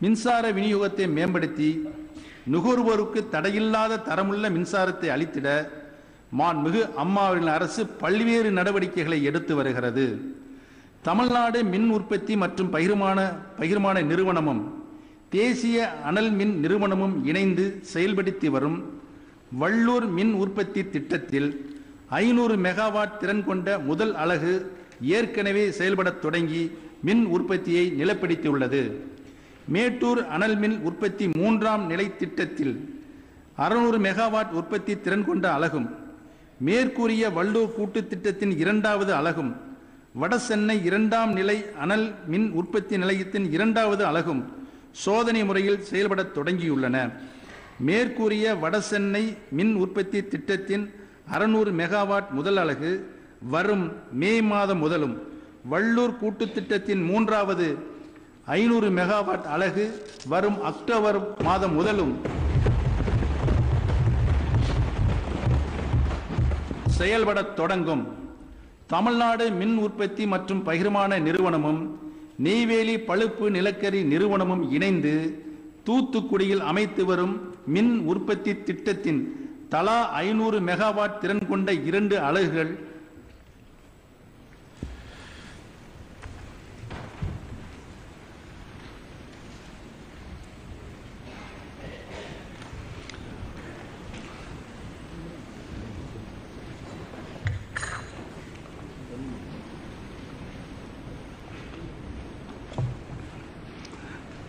மின்சார விநியோகத்தை மேம்படுத்தி நுகர்வோருக்கு தடையில்லாத தரமுள்ள மின்சாரத்தை அளித்திட மாண்புமிகு அம்மாவின் அரசு பல்வேறு நடவடிக்கைகளை எடுத்து வருகிறது. தமிழ்நாடு மின் உற்பத்தி மற்றும் பகிர்மான நிறுவனமும் தேசிய அனல் மின் நிறுவனமும் இணைந்து செயல்படுத்தி வரும் வள்ளூர் மின் உற்பத்தி திட்டத்தில் 500 மெகாவாட் திறன் கொண்ட முதல் அலகு ஏற்கனவே செயல்படத் தொடங்கி மின் உற்பத்தியை நிலைப்படுத்தியுள்ளது. மேட்டூர் அனல் மின் உற்பத்தி 3ஆம் நிலை திட்டத்தில் 600 மெகாவாட் உற்பத்தி திறன் கொண்ட அலகும், மேற்கூறிய வள்ளூர் கூட்டு திட்டத்தின் 2வது அலகும், வடசென்னை 2ஆம் நிலை அனல் மின் உற்பத்தி நிலையத்தின் 2வது அலகும் சோதனை முறையில் செயல்படத் தொடங்கியுள்ளன. மேற்கூறிய வடசென்னை மின் உற்பத்தி திட்டத்தின் 600 மெகாவாட் முதல் அலகு வரும் மே மாதம் முதலும், வள்ளூர் கூட்டு திட்டத்தின் 3வது 500 மெகாவாட் அலகு வரும் அக்டோபர் மாதம் முதலும் செயல்படத் தொடங்கும். தமிழ்நாடு மின் உற்பத்தி மற்றும் பகிர்மான நிறுவனமும் நெய்வேலி பழுப்பு நிலக்கரி நிறுவனமும் இணைந்து தூத்துக்குடியில் அமைத்து வரும் மின் உற்பத்தி திட்டத்தின் தலா 500 மெகாவாட் திறன் கொண்ட 2 அலகுகள்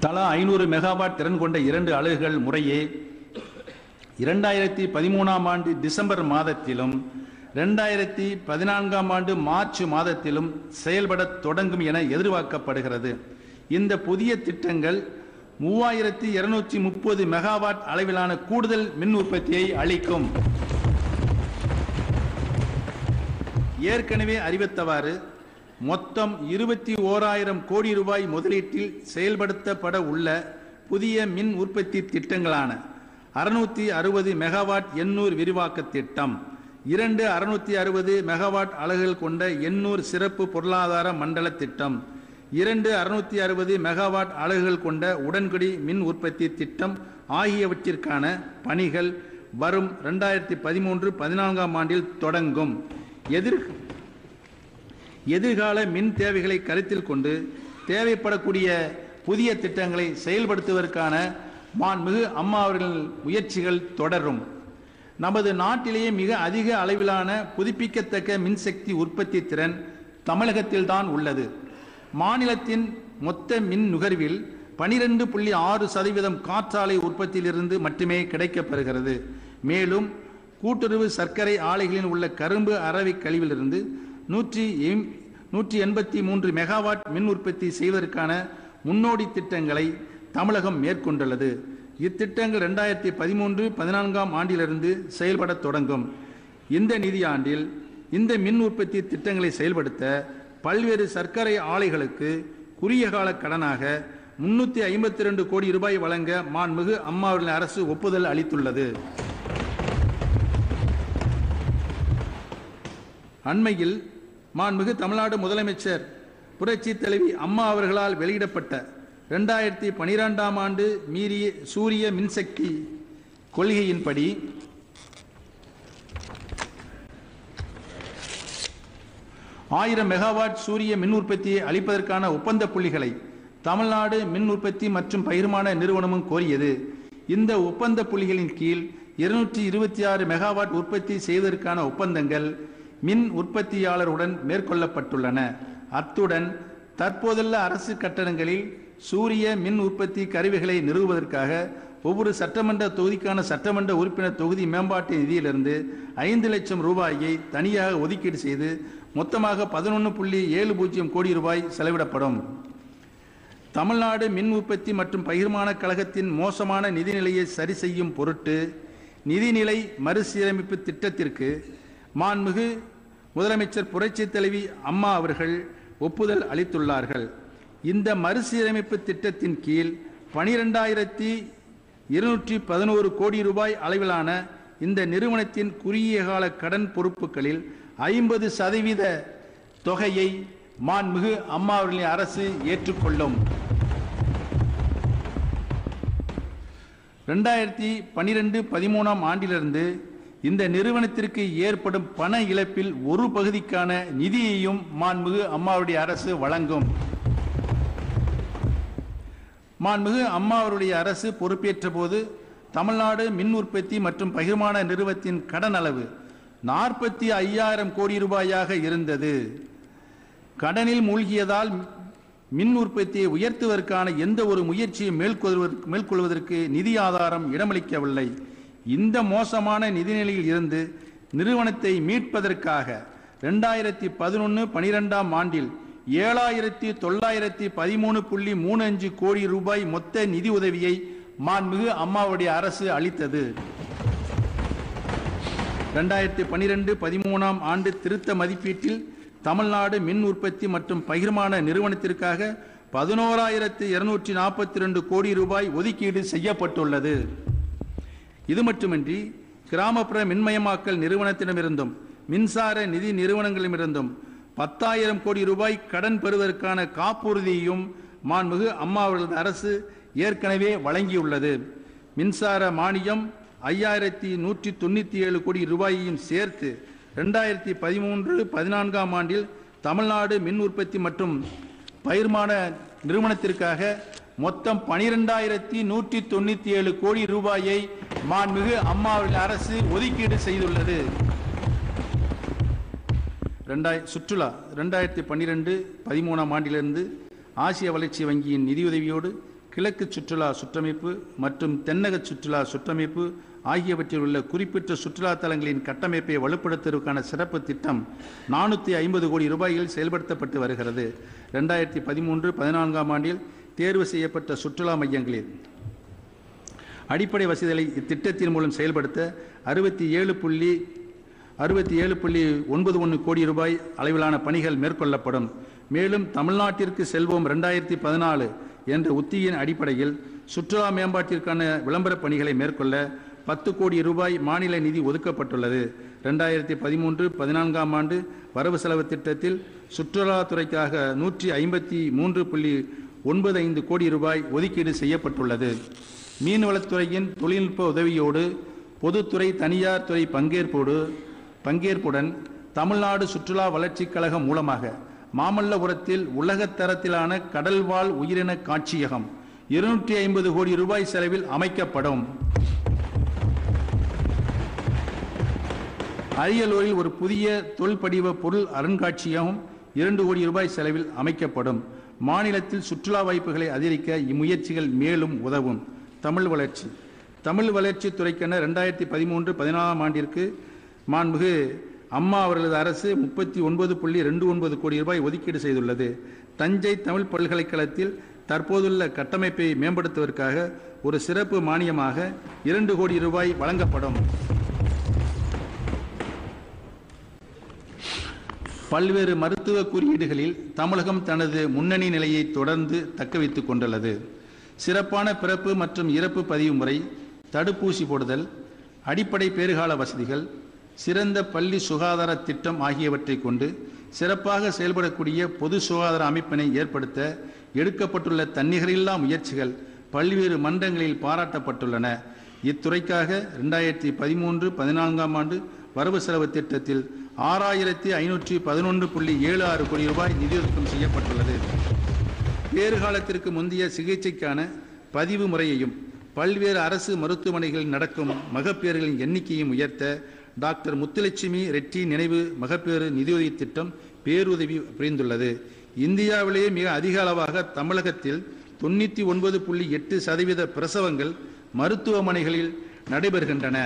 தலா 500 மெகாவாட் திறன் கொண்ட 2 அலகுகள் முறையே 2013ஆம் ஆண்டு டிசம்பர் மாதத்திலும் 2014ஆம் ஆண்டு மார்ச் மாதத்திலும் செயல்படத் தொடங்கும் என எதிர்பார்க்கப்படுகிறது. இந்த புதிய திட்டங்கள் 3230 மெகாவாட் அளவிலான கூடுதல் மின் உற்பத்தியை அளிக்கும். ஏற்கனவே அறிவித்தவாறு மொத்தம் 21,000 கோடி ரூபாய் முதலீட்டில் செயல்படுத்தப்பட உள்ள புதிய மின் உற்பத்தி திட்டங்களான 660 மெகாவாட் எண்ணூர் விரிவாக்க திட்டம், 2 660 மெகாவாட் அலகுகள் கொண்ட எண்ணூர் சிறப்பு பொருளாதார மண்டல திட்டம், 2 660 மெகாவாட் அலகுகள் கொண்ட உடன்குடி மின் உற்பத்தி திட்டம் ஆகியவற்றிற்கான பணிகள் வரும் 2013-14ஆம் ஆண்டில் தொடங்கும். எதிர்கால மின் தேவைகளை கருத்தில் கொண்டு தேவைப்படக்கூடிய புதிய திட்டங்களை செயல்படுத்துவதற்கான மாண்புமிகு அம்மா அவர்கள் முயற்சிகள் தொடரும். நமது நாட்டிலேயே மிக அதிக அளவிலான புதுப்பிக்கத்தக்க மின்சக்தி உற்பத்தி திறன் தமிழகத்தில்தான் உள்ளது. மாநிலத்தின் மொத்த மின் நுகர்வில் 12.6% காற்றாலை உற்பத்தியிலிருந்து மட்டுமே கிடைக்கப்பெறுகிறது. மேலும் கூட்டுறவு சர்க்கரை ஆலைகளில் உள்ள கரும்பு அரவை கழிவிலிருந்து 183 மெகாவாட் மின் உற்பத்தி செய்வதற்கான முன்னோடி திட்டங்களை தமிழகம் மேற்கொண்டுள்ளது. இத்திட்டங்கள் 2013-14ஆம் ஆண்டிலிருந்து செயல்படத் தொடங்கும். இந்த நிதியாண்டில் இந்த மின் உற்பத்தி திட்டங்களை செயல்படுத்த பல்வேறு சர்க்கரை ஆலைகளுக்கு குறுகிய கால கடனாக 352 கோடி ரூபாய் வழங்க மாண்புமிகு அம்மாவின் அரசு ஒப்புதல் அளித்துள்ளது. அண்மையில் மாண்புமிகு தமிழ்நாடு முதலமைச்சர் புரட்சி தலைவி அம்மா அவர்களால் வெளியிடப்பட்ட 2012ஆம் ஆண்டு மீறிய சூரிய மின்சக்தி கொள்கையின்படி 1000 மெகாவாட் சூரிய மின் உற்பத்தியை அளிப்பதற்கான ஒப்பந்த புள்ளிகளை தமிழ்நாடு மின் உற்பத்தி மற்றும் பகிர்மான நிறுவனமும் கோரியது. இந்த ஒப்பந்த புள்ளிகளின் கீழ் 226 மெகாவாட் உற்பத்தி செய்வதற்கான ஒப்பந்தங்கள் மின் உற்பத்தியாளருடன் மேற்கொள்ளப்பட்டுள்ளன. அத்துடன் தற்போதுள்ள அரசு கட்டடங்களில் சூரிய மின் உற்பத்தி கருவிகளை நிறுவுவதற்காக ஒவ்வொரு சட்டமன்ற தொகுதிக்கான சட்டமன்ற உறுப்பினர் தொகுதி மேம்பாட்டு நிதியிலிருந்து 5 லட்சம் ரூபாயை தனியாக ஒதுக்கீடு செய்து மொத்தமாக 11.70 கோடி ரூபாய் செலவிடப்படும். தமிழ்நாடு மின் உற்பத்தி மற்றும் பகிர்மான கழகத்தின் மோசமான நிதிநிலையை சரி செய்யும் பொருட்டு நிதிநிலை மறுசீரமைப்பு திட்டத்திற்கு மாண்புமிகு முதலமைச்சர் புரட்சி தலைவி அம்மா அவர்கள் ஒப்புதல் அளித்துள்ளார்கள். இந்த மறுசீரமைப்பு திட்டத்தின் கீழ் 12,211 கோடி ரூபாய் அளவிலான இந்த நிறுவனத்தின் குறுகிய கால கடன் பொறுப்புகளில் 50% தொகையை மாண்புமிகு அம்மா அவர்களின் அரசு ஏற்றுக்கொள்ளும். 2012-13 ஆண்டிலிருந்து இந்த நிறுவனத்திற்கு ஏற்படும் பண இழப்பில் ஒரு பகுதிக்கான நிதியையும் மாண்புமிகு அம்மாவுடைய அரசு வழங்கும். மாண்புமிகு அம்மாவுடைய அரசு பொறுப்பேற்ற போது தமிழ்நாடு மின் உற்பத்தி மற்றும் பகிர்மான நிறுவனத்தின் கடன் அளவு 45,000 கோடி ரூபாயாக இருந்தது. கடனில் மூழ்கியதால் மின் உற்பத்தியை உயர்த்துவதற்கான எந்த ஒரு முயற்சியை மேற்கொள்வதற்கு நிதி ஆதாரம் இடமளிக்கவில்லை. இந்த மோசமான நிதிநிலையில் இருந்து நிறுவனத்தை மீட்பதற்காக 2011-12 ஆண்டில் 7,913.35 கோடி ரூபாய் மொத்த நிதி உதவியை மாண்புமிகு அம்மாவுடைய அரசு அளித்தது. 2012-13 ஆண்டு திருத்த மதிப்பீட்டில் தமிழ்நாடு மின் உற்பத்தி மற்றும் பகிர்மான நிறுவனத்திற்காக 11,242 கோடி ரூபாய் ஒதுக்கீடு செய்யப்பட்டுள்ளது. இது மட்டுமின்றி கிராமப்புற மின்மயமாக்கல் நிறுவனத்திடமிருந்தும் மின்சார நிதி நிறுவனங்களிடமிருந்தும் 10,000 கோடி ரூபாய் கடன் பெறுவதற்கான காப்புறுதியையும் மாண்புமிகு அம்மாவர்களது அரசு ஏற்கனவே வழங்கியுள்ளது. மின்சார மானியம் 5,197 கோடி ரூபாயையும் சேர்த்து 2013-14 ஆண்டில் தமிழ்நாடு மின் உற்பத்தி மற்றும் பகிர்மான நிறுவனத்திற்காக மொத்தம் 12,197 கோடி ரூபாயை மாண்புமிகு அம்மாவின் அரசு ஒதுக்கீடு செய்துள்ளது. சுற்றுலா 2012-13 ஆண்டிலிருந்து ஆசிய வளர்ச்சி வங்கியின் நிதியுதவியோடு கிழக்கு சுற்றுலா சுற்றமைப்பு மற்றும் தென்னக சுற்றுலா சுற்றமைப்பு ஆகியவற்றில் உள்ள குறிப்பிட்ட சுற்றுலா தலங்களின் கட்டமைப்பை வலுப்படுத்துவதற்கான சிறப்பு திட்டம் 450 கோடி ரூபாயில் செயல்படுத்தப்பட்டு வருகிறது. 2013-14 ஆண்டில் தேர்வு செய்யப்பட்ட சுற்றுலா மையங்களில் அடிப்படை வசதிகளை இத்திட்டத்தின் மூலம் செயல்படுத்த 67.91 கோடி ரூபாய் அளவிலான பணிகள் மேற்கொள்ளப்படும். மேலும் தமிழ்நாட்டிற்கு செல்வோம் 2014 என்ற உத்தியின் அடிப்படையில் சுற்றுலா மேம்பாட்டிற்கான விளம்பர பணிகளை மேற்கொள்ள 10 கோடி ரூபாய் மாநில நிதி ஒதுக்கப்பட்டுள்ளது. 2013-14 ஆண்டு வரவு செலவு திட்டத்தில் சுற்றுலாத்துறைக்காக 153.95 கோடி ரூபாய் ஒதுக்கீடு செய்யப்பட்டுள்ளது. மீன்வளத்துறையின் தொழில்நுட்ப உதவியோடு பொதுத்துறை தனியார் துறை பங்கேற்புடன் தமிழ்நாடு சுற்றுலா வளர்ச்சிக் கழகம் மூலமாக மாமல்லபுரத்தில் உலகத்தரத்திலான கடல்வாழ் உயிரின காட்சியகம் 250 கோடி ரூபாய் செலவில் அமைக்கப்படும். அரியலூரில் ஒரு புதிய தொல்படிவ பொருள் அருங்காட்சியகம் 2 கோடி ரூபாய் செலவில் அமைக்கப்படும். மாநிலத்தில் சுற்றுலா வாய்ப்புகளை அதிகரிக்க இம்முயற்சிகள் மேலும் உதவும். தமிழ் வளர்ச்சி துறைக்கென 2013-14 ஆண்டிற்கு மாண்புமிகு அம்மா அவர்களது அரசு 39.29 கோடி ரூபாய் ஒதுக்கீடு செய்துள்ளது. தஞ்சை தமிழ் பல்கலைக்கழகத்தில் தற்போதுள்ள கட்டமைப்பை மேம்படுத்துவதற்காக ஒரு சிறப்பு மானியமாக 2 கோடி ரூபாய் வழங்கப்படும். பல்வேறு மருத்துவ குறியீடுகளில் தமிழகம் தனது முன்னணி நிலையை தொடர்ந்து தக்கவைத்துக் கொண்டுள்ளது. சிறப்பான பிறப்பு மற்றும் இறப்பு பதிவு முறை, தடுப்பூசி போடுதல், அடிப்படை பேறுகால வசதிகள், சிறந்த பள்ளி சுகாதார திட்டம் ஆகியவற்றை கொண்டு சிறப்பாக செயல்படக்கூடிய பொது சுகாதார அமைப்பினை ஏற்படுத்த எடுக்கப்பட்டுள்ள தன்னிகரில்லா முயற்சிகள் பல்வேறு மன்றங்களில் பாராட்டப்பட்டுள்ளன. இத்துறைக்காக 2013-14 ஆண்டு வரவு செலவு திட்டத்தில் 6,511.76 கோடி ரூபாய் நிதி ஒதுக்கீடு செய்யப்பட்டுள்ளது. பேறுகாலத்திற்கு முந்தைய சிகிச்சைக்கான பதிவு முறையையும் பல்வேறு அரசு மருத்துவமனைகளில் நடக்கும் மகப்பேறுகளின் எண்ணிக்கையும் உயர்த்த டாக்டர் முத்துலட்சுமி ரெட்டி நினைவு மகப்பேறு நிதியுதவி திட்டம் பேருதவி புரிந்துள்ளது. இந்தியாவிலேயே மிக அதிக அளவாக தமிழகத்தில் 99.8% பிரசவங்கள் மருத்துவமனைகளில் நடைபெறுகின்றன.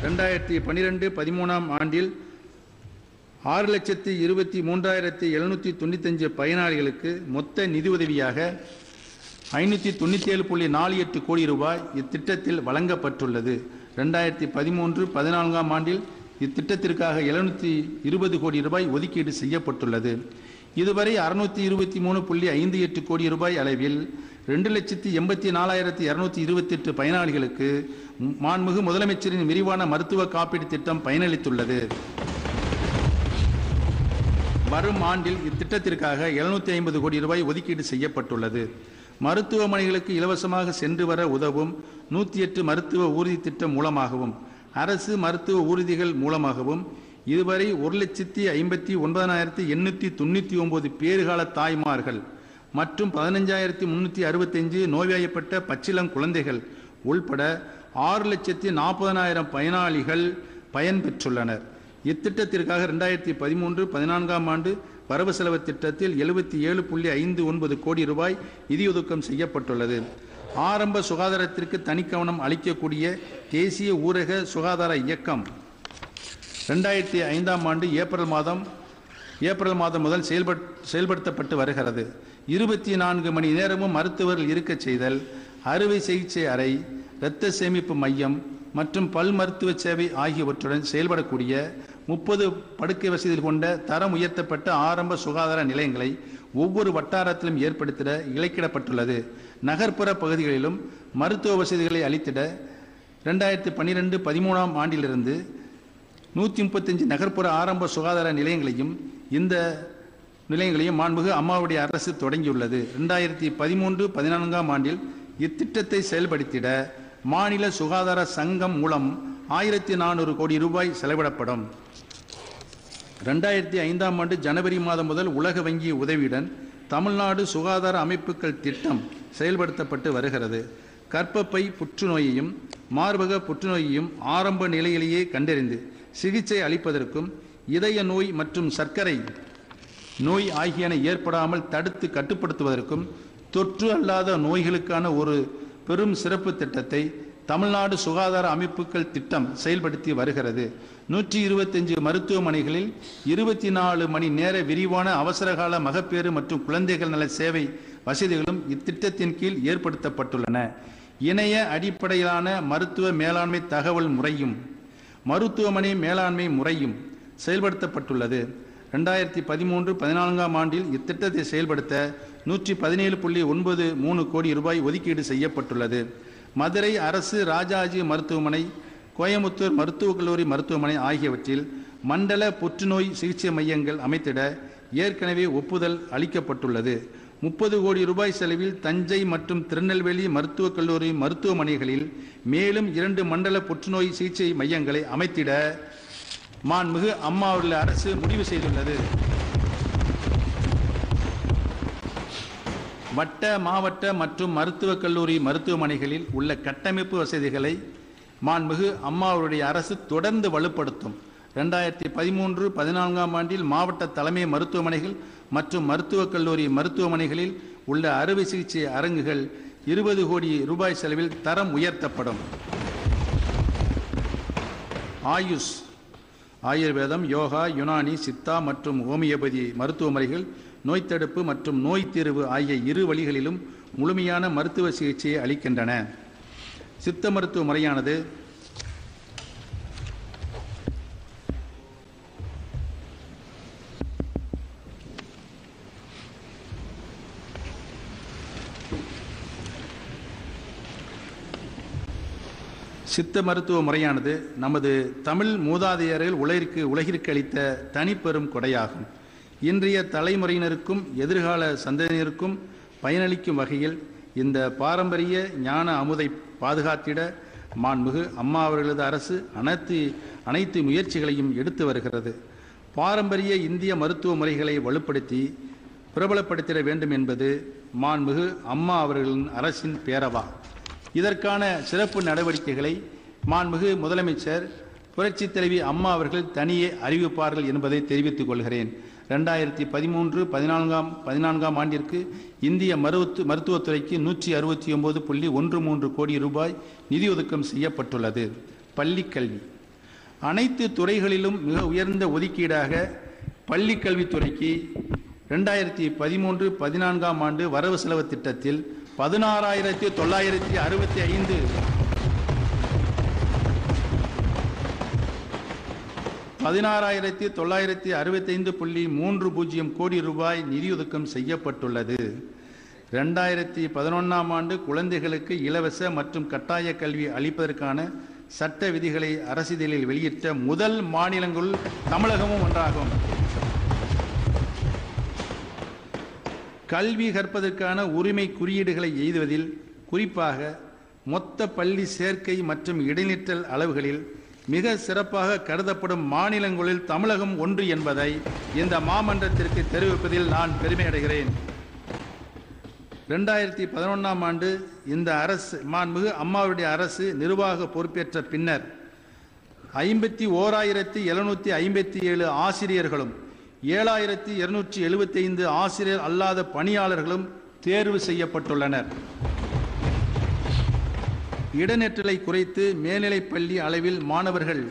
2012-13 ஆண்டில் 6,23,795 பயனாளிகளுக்கு மொத்த நிதியுதவியாக 597.48 கோடி ரூபாய் இத்திட்டத்தில் வழங்கப்பட்டுள்ளது. 2013-14 ஆண்டில் இத்திட்டத்திற்காக 720 கோடி ரூபாய் ஒதுக்கீடு செய்யப்பட்டுள்ளது. இதுவரை 623.58 கோடி ரூபாய் அளவில் 2,84,228 பயனாளிகளுக்கு மாண்புமிகு முதலமைச்சரின் விரிவான மருத்துவ காப்பீடு திட்டம் பயனளித்துள்ளது. வரும் ஆண்டில் இத்திட்டத்திற்காக 750 கோடி ரூபாய் ஒதுக்கீடு செய்யப்பட்டுள்ளது. மருத்துவமனைகளுக்கு இலவசமாக சென்று வர உதவும் 108 மருத்துவ ஊர்தி திட்டம் மூலமாகவும் அரசு மருத்துவ ஊர்திகள் மூலமாகவும் இதுவரை 1,59,899 பேறுகால தாய்மார்கள் மற்றும் 15,365 நோய்வாய்ப்பட்ட பச்சிளம் குழந்தைகள் உள்பட 6,40,000 பயனாளிகள் பயன்பெற்றுள்ளனர். இத்திட்டத்திற்காக 2013-14 ஆண்டு வரவு செலவு திட்டத்தில் 77.59 கோடி ரூபாய் நிதியொதுக்கம் செய்யப்பட்டுள்ளது. ஆரம்ப சுகாதாரத்திற்கு தனிக்கவனம் அளிக்கக்கூடிய தேசிய ஊரக சுகாதார இயக்கம் 2005 ஆண்டு ஏப்ரல் மாதம் முதல் செயல்படுத்தப்பட்டு வருகிறது. 24 மணி நேரமும் மருத்துவர்கள் இருக்க செய்தல், அறுவை சிகிச்சை அறை, இரத்த சேமிப்பு மையம் மற்றும் பல் மருத்துவ சேவை ஆகியவற்றுடன் செயல்படக்கூடிய 30 படுக்கை வசதிகள் கொண்ட தரம் உயர்த்தப்பட்ட ஆரம்ப சுகாதார நிலையங்களை ஒவ்வொரு வட்டாரத்திலும் ஏற்படுத்திட இலக்கிடப்பட்டுள்ளது. நகர்ப்புற பகுதிகளிலும் மருத்துவ வசதிகளை அளித்திட 2012-13 ஆண்டிலிருந்து 135 நகர்ப்புற ஆரம்ப சுகாதார நிலையங்களையும் மாண்புமிகு அம்மாவுடைய அரசு தொடங்கியுள்ளது. 2013-14 ஆண்டில் இத்திட்டத்தை செயல்படுத்திட மாநில சுகாதார சங்கம் மூலம் 1,400 கோடி ரூபாய் செலவிடப்படும். 2005 ஆண்டு ஜனவரி மாதம் முதல் உலக வங்கி உதவியுடன் தமிழ்நாடு சுகாதார அமைப்புகள் திட்டம் செயல்படுத்தப்பட்டு வருகிறது. கர்ப்பப்பை புற்றுநோயையும் மார்பக புற்றுநோயையும் ஆரம்ப நிலையிலேயே கண்டறிந்து சிகிச்சை அளிப்பதற்கும் இதய நோய் மற்றும் சர்க்கரை நோய் ஆகியன ஏற்படாமல் தடுத்து கட்டுப்படுத்துவதற்கும் தொற்று அல்லாத நோய்களுக்கான ஒரு பெரும் சிறப்பு திட்டத்தை தமிழ்நாடு சுகாதார அமைப்புகள் திட்டம் செயல்படுத்தி வருகிறது. 125 மருத்துவமனைகளில் 24 மணி நேர விரிவான அவசரகால மகப்பேறு மற்றும் குழந்தைகள் நல சேவை வசதிகளும் இத்திட்டத்தின் கீழ் ஏற்படுத்தப்பட்டுள்ளன. இணைய அடிப்படையிலான மருத்துவ மேலாண்மை தகவல் முறையும் மருத்துவமனை மேலாண்மை முறையும் செயல்படுத்தப்பட்டுள்ளது. 2013-14 ஆண்டில் இத்திட்டத்தை செயல்படுத்த 117.93 கோடி ரூபாய் ஒதுக்கீடு செய்யப்பட்டுள்ளது. மதுரை அரசு ராஜாஜி மருத்துவமனை, கோயமுத்தூர் மருத்துவக் கல்லூரி மருத்துவமனை ஆகியவற்றில் மண்டல புற்றுநோய் சிகிச்சை மையங்கள் அமைத்திட ஏற்கனவே ஒப்புதல் அளிக்கப்பட்டுள்ளது. 30 கோடி ரூபாய் செலவில் தஞ்சை மற்றும் திருநெல்வேலி மருத்துவக் கல்லூரி மருத்துவமனைகளில் மேலும் 2 மண்டல புற்றுநோய் சிகிச்சை மையங்களை அமைத்திட மாண்புமிகு அம்மா அவர்கள் அரசு முடிவு செய்துள்ளது. வட்ட, மாவட்ட மற்றும் மருத்துவக் கல்லூரி மருத்துவமனைகளில் உள்ள கட்டமைப்பு வசதிகளை மாண்புமிகு அம்மா அவருடைய அரசு தொடர்ந்து வலுப்படுத்தும். 2013-14 ஆண்டில் மாவட்ட தலைமை மருத்துவமனைகள் மற்றும் மருத்துவக் கல்லூரி மருத்துவமனைகளில் உள்ள அறுவை சிகிச்சை அரங்குகள் 20 கோடி ரூபாய் செலவில் தரம் உயர்த்தப்படும். ஆயுர்வேதம், யோகா, யுனானி, சித்தா மற்றும் ஹோமியோபதி மருத்துவமனைகள் நோய் தடுப்பு மற்றும் நோய் தீர்வு ஆகிய இரு வழிகளிலும் முழுமையான மருத்துவ சிகிச்சையை அளிக்கின்றன. சித்த மருத்துவ முறையானது நமது தமிழ் மூதாதையர்கள் உலகிற்கு அளித்த தனிப்பெரும் கொடையாகும். இன்றைய தலைமுறையினருக்கும் எதிர்கால சந்ததியினருக்கும் பயனளிக்கும் வகையில் இந்த பாரம்பரிய ஞான அமுதை பாதுகாத்திட மாண்புமிகு அம்மா அவர்களது அரசு அனைத்து முயற்சிகளையும் எடுத்து வருகிறது. பாரம்பரிய இந்திய மருத்துவ முறைகளை வலுப்படுத்தி பிரபலப்படுத்திட வேண்டும் என்பது மாண்புமிகு அம்மா அவர்களின் அரசின் பேரவா. இதற்கான சிறப்பு நடவடிக்கைகளை மாண்புமிகு முதலமைச்சர் புரட்சித் தலைவி அம்மா அவர்கள் தனியே அறிவிப்பார்கள் என்பதை தெரிவித்துக் கொள்கிறேன். 2013-14 ஆண்டிற்கு இந்திய மருத்துவத்துறைக்கு 169.13 கோடி ரூபாய் நிதி ஒதுக்கம் செய்யப்பட்டுள்ளது. பள்ளிக்கல்வி அனைத்து துறைகளிலும் மிக உயர்ந்த ஒதுக்கீடாக பள்ளிக்கல்வித்துறைக்கு 2013-14 ஆண்டு வரவு செலவு திட்டத்தில் 16,965.30 கோடி ரூபாய் நிதியொதுக்கம் செய்யப்பட்டுள்ளது. 2011 ஆண்டு குழந்தைகளுக்கு இலவச மற்றும் கட்டாய கல்வி அளிப்பதற்கான சட்ட விதிகளை அரசிதழில் வெளியிட்ட முதல் மாநிலங்களுள் தமிழகமும் ஒன்றாகும். கல்வி கற்பதற்கான உரிமை குறியீடுகளை எய்துவதில் குறிப்பாக மொத்த பள்ளி சேர்க்கை மற்றும் இடைநிற்றல் அளவுகளில் மிக சிறப்பாக கருதப்படும் மாநிலங்களில் தமிழகம் ஒன்று என்பதை இந்த மாமன்றத்திற்கு தெரிவிப்பதில் நான் பெருமையடைகிறேன். 2011ஆம் ஆண்டு இந்த அரசு மாண்புமிகு அம்மாவுடைய அரசு நிர்வாக பொறுப்பேற்ற பின்னர் 51,757 ஆசிரியர்களும் 7,275 ஆசிரியர் அல்லாத பணியாளர்களும் தேர்வு செய்யப்பட்டுள்ளனர். இடைநிற்றலை குறைத்து மேல்நிலைப்பள்ளி அளவில் மாணவர்கள்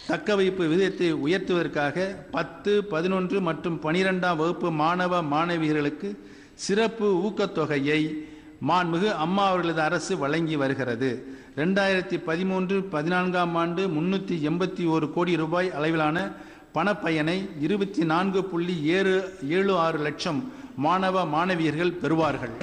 தக்கவைப்பு விகிதத்தை உயர்த்துவதற்காக 10, 11 மற்றும் 12ஆம் வகுப்பு மாணவ மாணவியர்களுக்கு சிறப்பு ஊக்கத்தொகையை மாண்புமிகு அம்மா அவர்களது அரசு வழங்கி வருகிறது. 2013-14ஆம் ஆண்டு 381 கோடி ரூபாய் அளவிலான பணப்பயனை 24.76 லட்சம் மாணவ மாணவியர்கள் பெறுவார்கள்.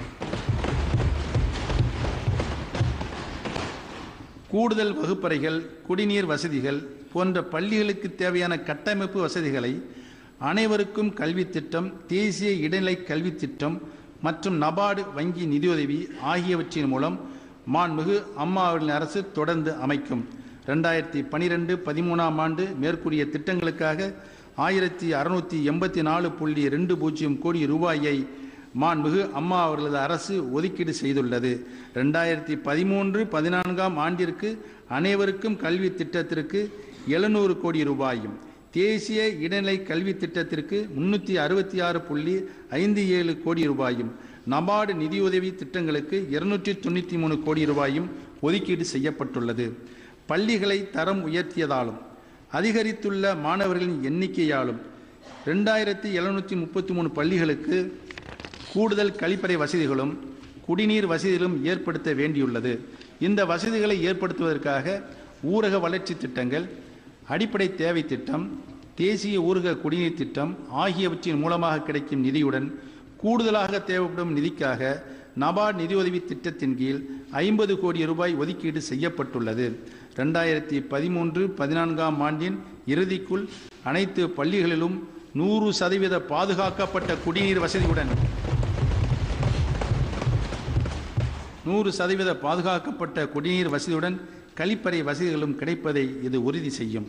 கூடுதல் வகுப்பறைகள், குடிநீர் வசதிகள் போன்ற பள்ளிகளுக்கு தேவையான கட்டமைப்பு வசதிகளை அனைவருக்கும் கல்வி திட்டம், தேசிய இடைநிலை கல்வி திட்டம் மற்றும் நபார்டு வங்கி நிதியுதவி ஆகியவற்றின் மூலம் மாண்புமிகு அம்மா அவர்களின் அரசு தொடர்ந்து அமைக்கும். 2012-13ஆம் ஆண்டு மேற்கூறிய திட்டங்களுக்காக 1684.20 கோடி ரூபாயை மாண்புமிகு அம்மா அவர்களது அரசு ஒதுக்கீடு செய்துள்ளது. 2013-14ஆம் ஆண்டிற்கு அனைவருக்கும் கல்வி திட்டத்திற்கு 700 கோடி ரூபாயும், தேசிய இடைநிலை கல்வி திட்டத்திற்கு 366.57 கோடி ரூபாயும், நபார்டு நிதியுதவி திட்டங்களுக்கு 293 கோடி ரூபாயும் ஒதுக்கீடு செய்யப்பட்டுள்ளது. பள்ளிகளை தரம் உயர்த்தியதாலும் அதிகரித்துள்ள மாணவர்களின் எண்ணிக்கையாலும் 2733 பள்ளிகளுக்கு கூடுதல் கழிப்பறை வசதிகளும் குடிநீர் வசதிகளும் ஏற்படுத்த வேண்டியுள்ளது. இந்த வசதிகளை ஏற்படுத்துவதற்காக ஊரக வளர்ச்சி திட்டங்கள், அடிப்படை தேவை திட்டம், தேசிய ஊரக குடிநீர் திட்டம் ஆகியவற்றின் மூலமாக கிடைக்கும் நிதியுடன் கூடுதலாக தேவைப்படும் நிதிக்காக நபார்டு நிதியுதவி திட்டத்தின் கீழ் 50 கோடி ரூபாய் ஒதுக்கீடு செய்யப்பட்டுள்ளது. 2013-14ஆம் ஆண்டின் இறுதிக்குள் அனைத்து பள்ளிகளிலும் 100% பாதுகாக்கப்பட்ட குடிநீர் வசதியுடன் 100% பாதுகாக்கப்பட்ட குடிநீர் வசதியுடன் கழிப்பறை வசதிகளும் கிடைப்பதை இது உறுதி செய்யும்.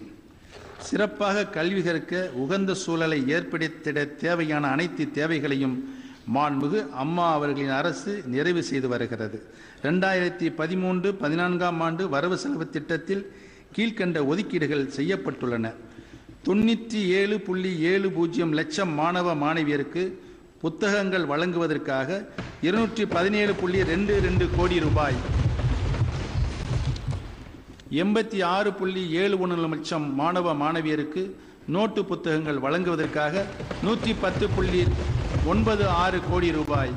சிறப்பாக கல்வி கற்க உகந்த சூழலை ஏற்படுத்திட தேவையான அனைத்து தேவைகளையும் மாண்புமிகு அம்மா அவர்களின் அரசு நிறைவு செய்து வருகிறது. 2013-14ஆம் ஆண்டு வரவு செலவு திட்டத்தில் கீழ்கண்ட ஒதுக்கீடுகள் செய்யப்பட்டுள்ளன. 97.70 லட்சம் மாணவ மாணவியருக்கு புத்தகங்கள் வழங்குவதற்காக 217.22 கோடி ரூபாய், 86.71 லட்சம் மாணவ மாணவியருக்கு நோட்டு புத்தகங்கள் வழங்குவதற்காக 110.96 கோடி ரூபாய்,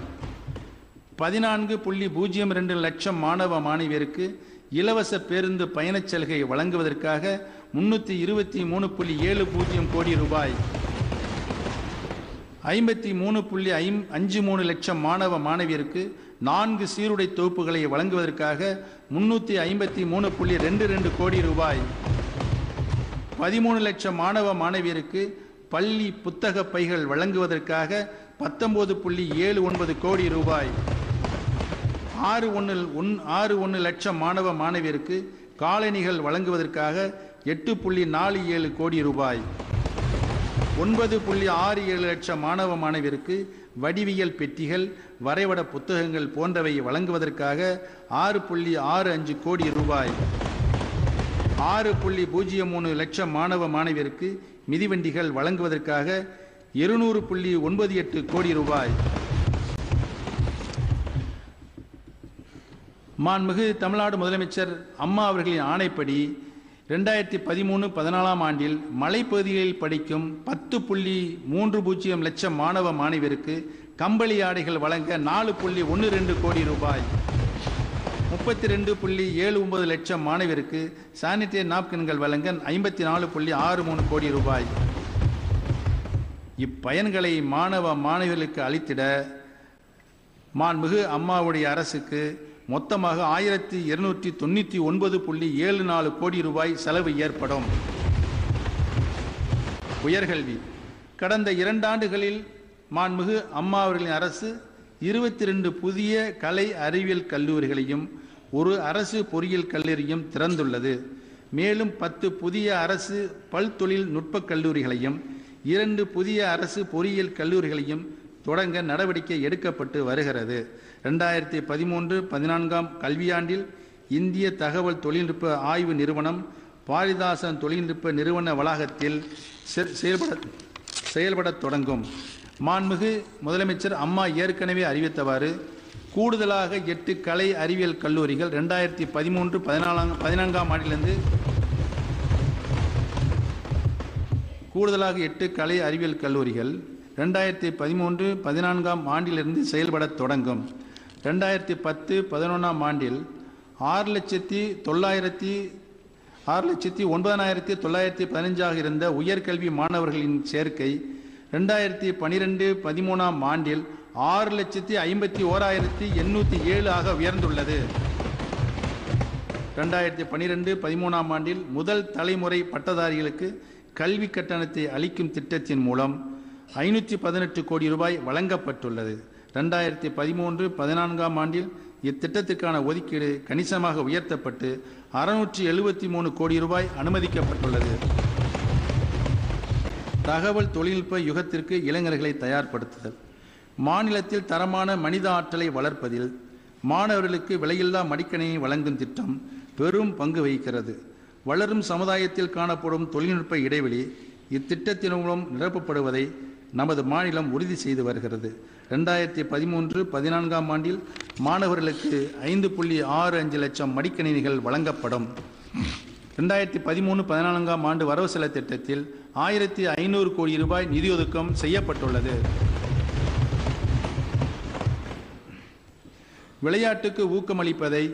14.02 லட்சம் மாணவ மாணவியருக்கு இலவச பேருந்து பயணச் சலுகை வழங்குவதற்காக 323.70 கோடி ரூபாய், 53.53 லட்சம் மாணவ மாணவியருக்கு 4 சீருடை தொகுப்புகளை வழங்குவதற்காக 353.22 கோடி ரூபாய், 13 லட்சம் மாணவ மாணவியருக்கு பள்ளி புத்தக பைகள் வழங்குவதற்காக 19.79 கோடி ரூபாய், 61 லட்சம் மாணவ மாணவியருக்கு காலணிகள் வழங்குவதற்காக 8.47 கோடி ரூபாய், 9.67 லட்சம் மாணவ மாணவியருக்கு வடிவியல் பெட்டிகள், வரைபட புத்தகங்கள் போன்றவை வழங்குவதற்காக 6.65 கோடி ரூபாய், 6.03 லட்சம் மாணவ மாணவியருக்கு மிதிவண்டிகள் வழங்குவதற்காக 200.98 கோடி ரூபாய். மாண்புமிகு தமிழ்நாடு முதலமைச்சர் அம்மா அவர்களின் ஆணைப்படி 2013-14ஆம் ஆண்டில் மலைப்பகுதிகளில் படிக்கும் 10.30 லட்சம் மாணவ மாணவியருக்கு கம்பளி ஆடைகள் வழங்க 4.12 கோடி ரூபாய், 32.79 லட்சம் மாணவியருக்கு சானிட்டரி நாப்கின்கள் வழங்க 54.63 கோடி ரூபாய். இப்பயன்களை மாணவ மாணவியர்களுக்கு அளித்திட மாண்புமிகு அம்மாவுடைய அரசுக்கு மொத்தமாக 1299.74 கோடி ரூபாய் செலவு ஏற்படும். உயர்கல்வி கடந்த 2 ஆண்டுகளில் மாண்புமிகு அம்மா அவர்களின் அரசு 22 புதிய கலை அறிவியல் கல்லூரிகளையும் ஒரு அரசு பொறியியல் கல்லூரியும் திறந்துள்ளது. மேலும் 10 புதிய அரசு பல்தொழில் நுட்பக் கல்லூரிகளையும் 2 புதிய அரசு பொறியியல் கல்லூரிகளையும் தொடங்க நடவடிக்கை எடுக்கப்பட்டு வருகிறது. 2013-14 கல்வியாண்டில் இந்திய தகவல் தொழில்நுட்ப ஆய்வு நிறுவனம் பாரதிதாசன் தொழில்நுட்ப நிறுவன வளாகத்தில் செயல்படத் தொடங்கும். மாண்புமிகு முதலமைச்சர் அம்மா ஏற்கனவே அறிவித்தவாறு கூடுதலாக 8 கலை அறிவியல் கல்லூரிகள் 2013-14 ஆண்டிலிருந்து கூடுதலாக 8 கலை அறிவியல் கல்லூரிகள் 2013-14 ஆண்டிலிருந்து செயல்படத் தொடங்கும். 2010-11 ஆண்டில் 6,09,915 இருந்த உயர்கல்வி மாணவர்களின் சேர்க்கை 2012-13 ஆண்டில் 6,51,807 ஆக உயர்ந்துள்ளது. 2012-13 ஆண்டில் முதல் தலைமுறை பட்டதாரிகளுக்கு கல்வி கட்டணத்தை அளிக்கும் திட்டத்தின் மூலம் 518 கோடி ரூபாய் வழங்கப்பட்டுள்ளது. 2013-14 ஆண்டில் இத்திட்டத்திற்கான ஒதுக்கீடு கணிசமாக உயர்த்தப்பட்டு 673 கோடி ரூபாய் அனுமதிக்கப்பட்டுள்ளது. தகவல் தொழில்நுட்ப யுகத்திற்கு இளைஞர்களை தயார்படுத்துதல். மாநிலத்தில் தரமான மனித ஆற்றலை வளர்ப்பதில் மாணவர்களுக்கு விலையில்லா மடிக்கணினி வழங்கும் திட்டம் பெரும் பங்கு வகிக்கிறது. வளரும் சமுதாயத்தில் காணப்படும் தொழில்நுட்ப இடைவெளி இத்திட்டத்தின் மூலம் நிரப்பப்படுவதை நமது மாநிலம் உறுதி செய்து வருகிறது. 2013-14 ஆண்டில் மாணவர்களுக்கு 5.65 லட்சம் மடிக்கணினிகள் வழங்கப்படும். 2013-14 ஆண்டு வரவு செலவு திட்டத்தில் 1,500 கோடி ரூபாய் நிதி ஒதுக்கம் செய்யப்பட்டுள்ளது. விளையாட்டுக்கு ஊக்கமளிப்பதை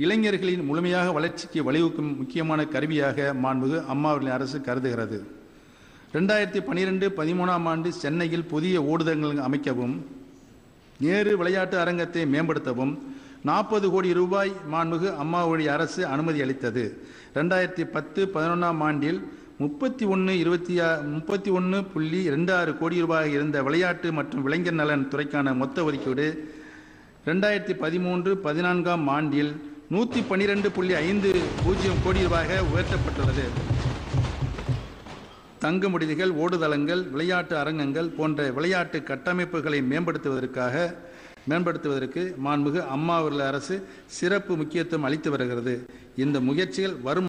இளைஞர்களின் முழுமையாக வளர்ச்சிக்கு வழிவகுக்கும் முக்கியமான கருவியாக மாண்புமிகு அம்மா அவர்களின் அரசு கருதுகிறது. 2012-13 ஆண்டு சென்னையில் புதிய ஓடுதளங்கள் அமைக்கவும் நேரு விளையாட்டு அரங்கத்தை மேம்படுத்தவும் 40 கோடி ரூபாய் மாண்புமிகு அம்மாவுடைய அரசு அனுமதி அளித்தது. 2010-11 ஆண்டில் 31.26 கோடி ரூபாய் இருந்த விளையாட்டு மற்றும் இளைஞர் நலன் துறைக்கான மொத்த ஒதுக்கீடு 2013-14 ஆண்டில் 112.50 கோடி ரூபாயாக உயர்த்தப்பட்டுள்ளது. தங்கு விடுதிகள், ஓடுதளங்கள், விளையாட்டு அரங்கங்கள் போன்ற விளையாட்டு கட்டமைப்புகளை மேம்படுத்துவதற்கு மாண்புமிகு அம்மா அவர்கள் அரசு சிறப்பு முக்கியத்துவம் அளித்து வருகிறது. இந்த முயற்சிகள் வரும்